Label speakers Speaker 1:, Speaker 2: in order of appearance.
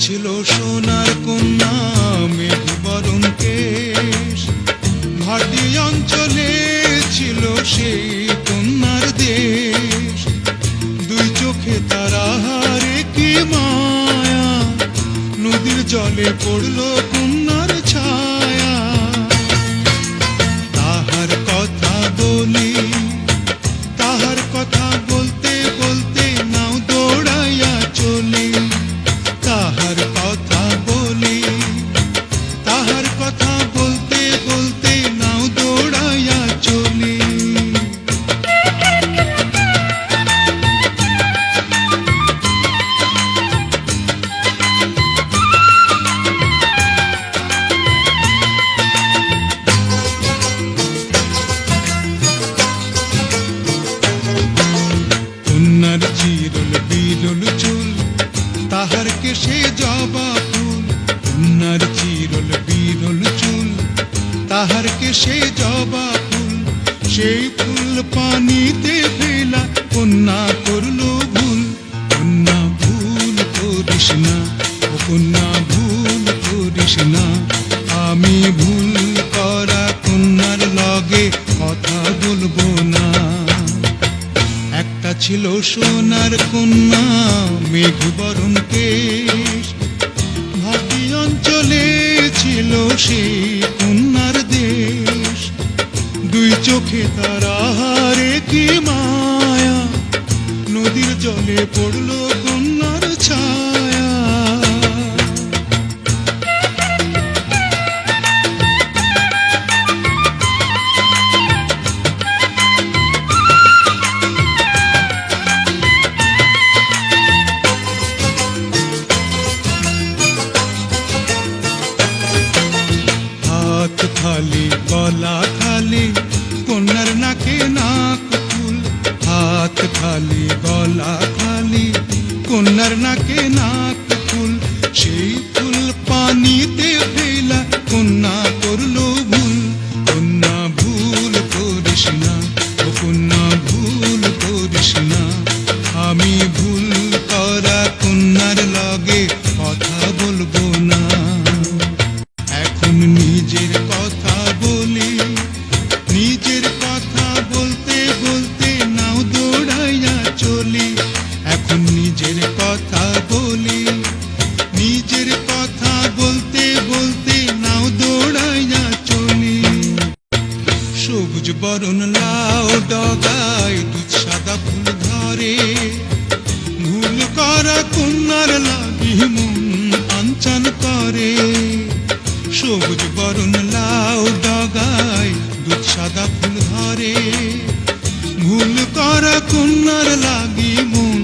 Speaker 1: ছিল সোনার কন্যা মেঘ বরণ কেশ, ভাটি অঞ্চলে ছিল সেই কন্যার দেশ। দুই চোখে তারা হারে কি মায়া, নদীর জলে পড়ল কন্যার ছায়া। তাহার কথা বলি, তাহার কথা বলতে বলতে নাও দৌড়াইয়া চলি। তাহার কথা বলি, তাহার কথা বলতে বলতে নাও দৌড়াইয়া চলি। কন্যার চিরল বিরল চুল, তাহার কেশে জবা ফুল। কন্যার চিরল বিরল চুল, তাহার কেশে জবা ফুল। সেই ফুল পানিতে ফেলা কন্যা করল ভুল। কন্যা ভুল করিস না, ও কন্যা ভুল করিস না। আমি ভুল করা কন্যার লগে কথা বলবো না। একটা ছিল সোনার কন্যা মেঘ বরণ কেশ, ভাটি অঞ্চলে ছিল সেই কন্যার দেশ। দুই চোখে তারা হারে কি মায়া, নদীর জলে পড়ল কন্যার ছায়া। হাত খালি গলা খালি কন্যার নাকে নাক ফুল। হাত খালি গলা খালি কন্যার নাকে নাক ফুল। সেই ফুল পানিতে ফেলা কন্যা করল ভুল। কন্যা ভুল করিস না, ও কন্যা ভুল করিস না। আমি ভুল করা কন্যার লগে কথা বলবো না। এখন নিজের কথা বলি, নিজের কথা বলতে বলতে নাও দৌড়াইয়া চলি। এখন নিজের কথা বলি, নিজের কথা বলতে বলতে নাও দৌড়াইয়া চলি। সবুজ বরণ লাউ ডগায় দুধ সাদা ফুল ধরে। ভুল করা কন্যার লাগি মন আনচান করে। সবুজ বরণ লাউ ডগায় দুধ সাদা ফুল ধরে। ভুল করা কন্যার লাগি মন